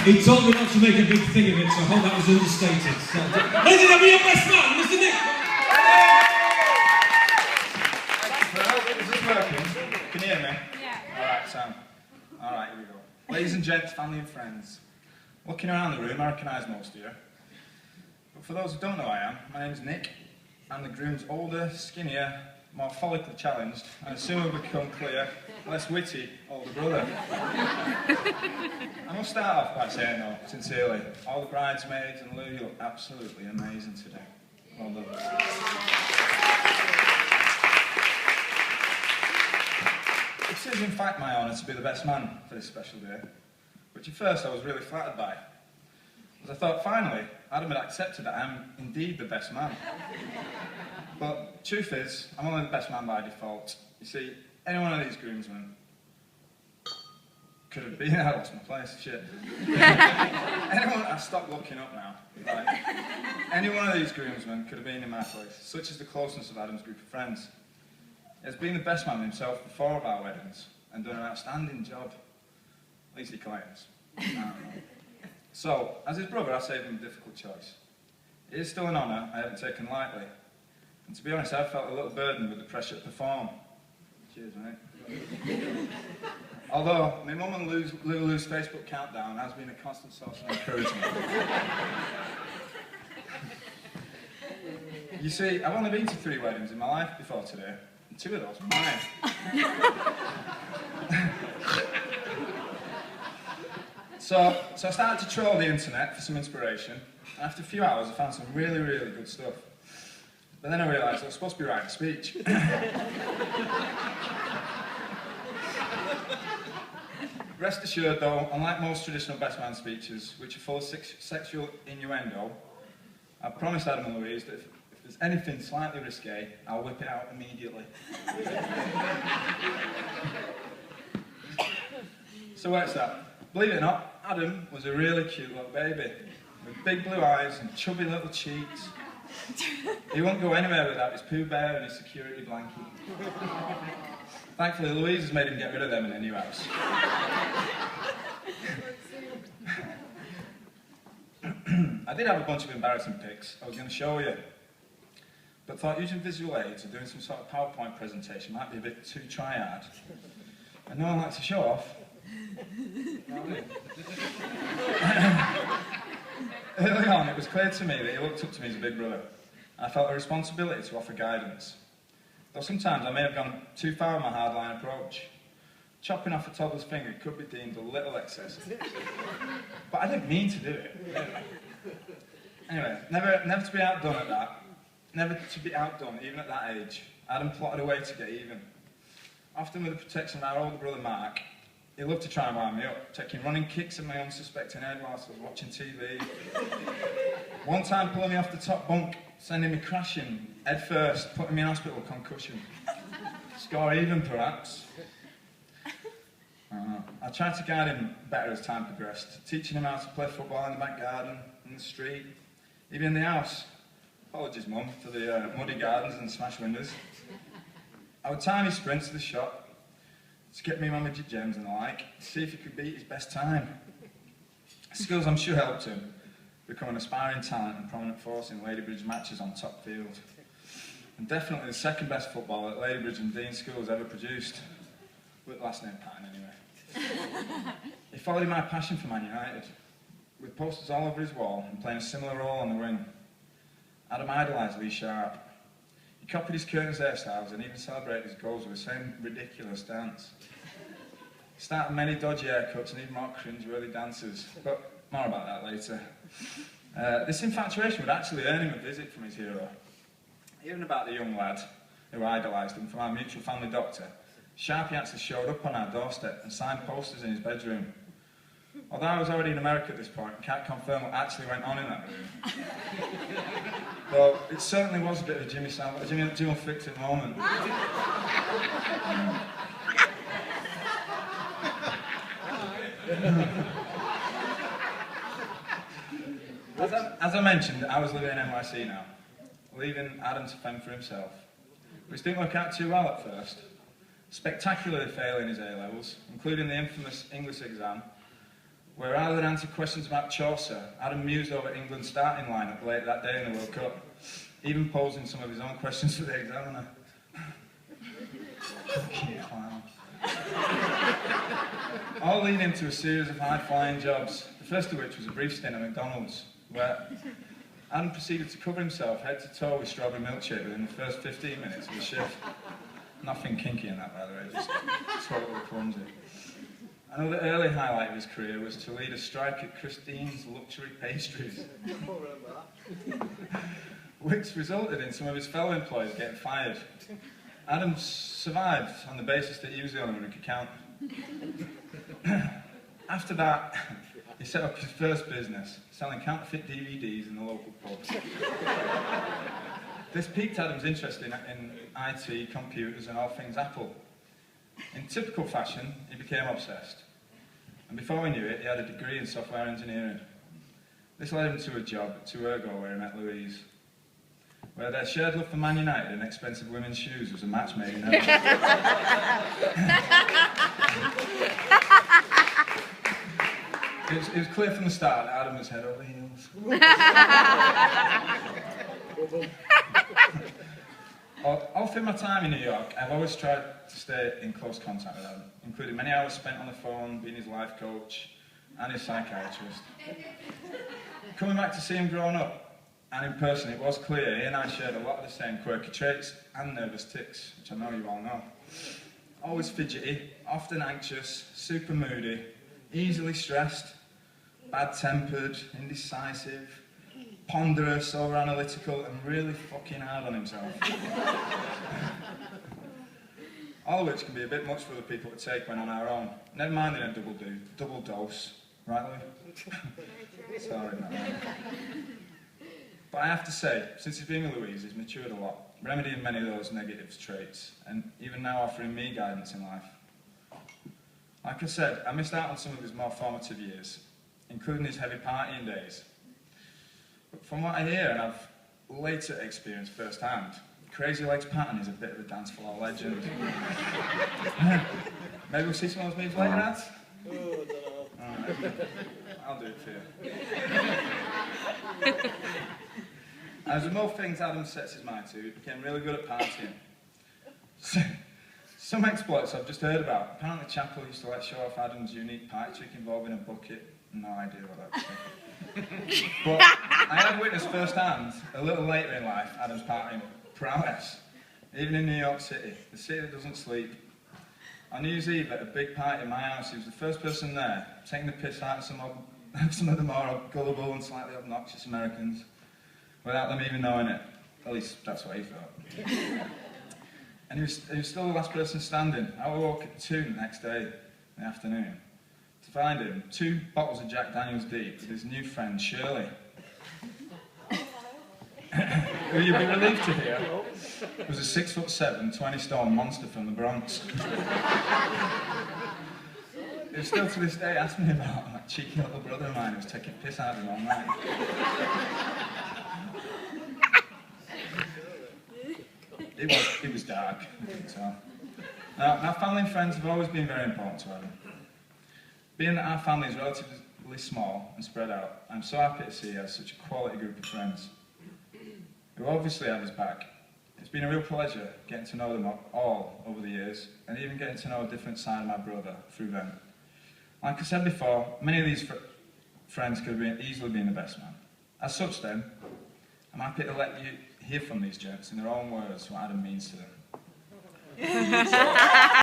He told me not to make a big thing of it, so I hope that was understated. So, ladies and gentlemen, your best man, Mr. Nick. Is this working? Can you hear me? Yeah. Alright, Sam. Alright, here we go. Ladies and gents, family and friends. Looking around the room, I recognise most of you. But for those who don't know who I am, my name's Nick. I'm the groom's older, skinnier, more follically challenged, and soon will become clear, less witty older brother. I must start off by saying though, sincerely, all the bridesmaids and Lou, you look absolutely amazing today. Well done. It is in fact my honour to be the best man for this special day, which at first I was really flattered by, as I thought finally Adam had accepted that I'm indeed the best man. But truth is, I'm only the best man by default. You see, any one of these groomsmen could have been, I lost my place, shit. I stopped looking up now. Right. Any one of these groomsmen could have been in my place, such is the closeness of Adam's group of friends. He has been the best man himself for 4 of our weddings, and done an outstanding job. At least he claims. I don't know. So, as his brother, I saved him a difficult choice. It is still an honour I haven't taken lightly. And to be honest, I've felt a little burdened with the pressure to perform. Cheers, mate. Although, my mum and Lulu's Facebook countdown has been a constant source of encouragement. You see, I've only been to 3 weddings in my life before today, and 2 of those were mine. So I started to troll the internet for some inspiration, and after a few hours I found some really, really good stuff. But then I realised I was supposed to be writing a speech. Rest assured though, unlike most traditional best man speeches, which are full of sexual innuendo, I promised Adam and Louise that if there's anything slightly risque, I'll whip it out immediately. So where's that? Believe it or not, Adam was a really cute little baby, with big blue eyes and chubby little cheeks. He wouldn't go anywhere without his Pooh Bear and his security blanket. Thankfully, Louise has made him get rid of them in their new house. I did have a bunch of embarrassing pics I was going to show you, but thought using visual aids or doing some sort of PowerPoint presentation might be a bit too try-hard. And no one likes to show off. Early on, it was clear to me that he looked up to me as a big brother, and I felt a responsibility to offer guidance. Though sometimes I may have gone too far in my hardline approach. Chopping off a toddler's finger could be deemed a little excessive. But I didn't mean to do it. Anyway, never to be outdone at that. Never to be outdone, even at that age. Adam plotted a way to get even. Often with the protection of our older brother Mark, he loved to try and wind me up, taking running kicks at my unsuspecting head whilst I was watching TV. One time pulling me off the top bunk, sending me crashing, head first, putting me in hospital with concussion. Score even, perhaps. I tried to guide him better as time progressed, teaching him how to play football in the back garden, in the street, even in the house. Apologies, Mum, for the muddy gardens and smashed windows. I would time his sprints to the shop, to get me my midget gems and the like, to see if he could beat his best time. Skills I'm sure helped him become an aspiring talent and prominent force in Ladybridge matches on top field. And definitely the second best footballer that Ladybridge and Dean schools ever produced. With last name Patton, anyway. He followed in my passion for Man United, with posters all over his wall and playing a similar role on the wing. Adam idolised Lee Sharp. He copied his curtains hairstyles and even celebrated his goals with the same ridiculous dance. He started many dodgy haircuts and even more cringe-worthy dances, but more about that later. This infatuation would actually earn him a visit from his hero. Hearing about the young lad who idolised him from our mutual family doctor, Sharpie actually showed up on our doorstep and signed posters in his bedroom. Although I was already in America at this point, I can't confirm what actually went on in that room. Though it certainly was a bit of a Jimmy Fix-It moment. As I mentioned, I was living in NYC now, leaving Adam to fend for himself, which didn't work out too well at first. Spectacularly failing his A-levels, including the infamous English exam, where rather than answer questions about Chaucer, Adam mused over England's starting lineup late that day in the World Cup, even posing some of his own questions for the examiner. Fucking clown. All leading to a series of high-flying jobs, the first of which was a brief stint at McDonald's, where Adam proceeded to cover himself head to toe with strawberry milkshake within the first 15 minutes of the shift. Nothing kinky in that, by the way, just totally clumsy. Another early highlight of his career was to lead a strike at Christine's Luxury Pastries, which resulted in some of his fellow employees getting fired. Adam survived on the basis that he was the only one who could count. After that, he set up his first business, selling counterfeit DVDs in the local pubs. This piqued Adam's interest in IT, computers, and all things Apple. In typical fashion, he became obsessed. And before we knew it, he had a degree in software engineering. This led him to a job at 2 Ergo where he met Louise, where their shared love for Man United and expensive women's shoes was a match made in heaven. It was clear from the start that Adam was head over heels. All through my time in New York, I've always tried to stay in close contact with Adam, including many hours spent on the phone, being his life coach and his psychiatrist. Coming back to see him growing up, and in person, it was clear he and I shared a lot of the same quirky traits and nervous tics, which I know you all know. Always fidgety, often anxious, super moody, easily stressed, bad-tempered, indecisive, ponderous, over-analytical, and really fucking hard on himself. All of which can be a bit much for the people to take when on our own. Never mind in a double dose, right, Louis? Sorry, man. But I have to say, since he's been with Louise, he's matured a lot, remedying many of those negative traits, and even now offering me guidance in life. Like I said, I missed out on some of his more formative years, including his heavy partying days. But from what I hear, and I've later experienced firsthand, Crazy Legs Patton is a bit of a dance floor legend. Maybe we'll see some of those memes later, lads? Oh, I don't know. Alright, I'll do it for you. As with most things Adam sets his mind to, he became really good at partying. Some exploits I've just heard about. Apparently Chapel used to let show off Adam's unique party trick involving a bucket. No idea what that was. But I had witnessed firsthand, a little later in life, Adam's partying prowess. Even in New York City, the city that doesn't sleep. On New Year's Eve at a big party in my house, he was the first person there, taking the piss out of some of the more gullible and slightly obnoxious Americans, without them even knowing it. At least that's what he thought. And he was still the last person standing. I woke at 2 the next day, in the afternoon, to find him 2 bottles of Jack Daniels deep with his new friend Shirley, who you'll be relieved to hear was a 6'7", 20-stone monster from the Bronx. He still to this day asks me about that cheeky little brother of mine who was taking piss out of him all night. It was dark, I can tell. Now, my family and friends have always been very important to Adam. Being that our family is relatively small and spread out, I'm so happy to see he has such a quality group of friends who obviously have his back. It's been a real pleasure getting to know them all over the years, and even getting to know a different side of my brother through them. Like I said before, many of these friends could have easily been the best man. As such then, I'm happy to let you hear from these gents in their own words what Adam means to them.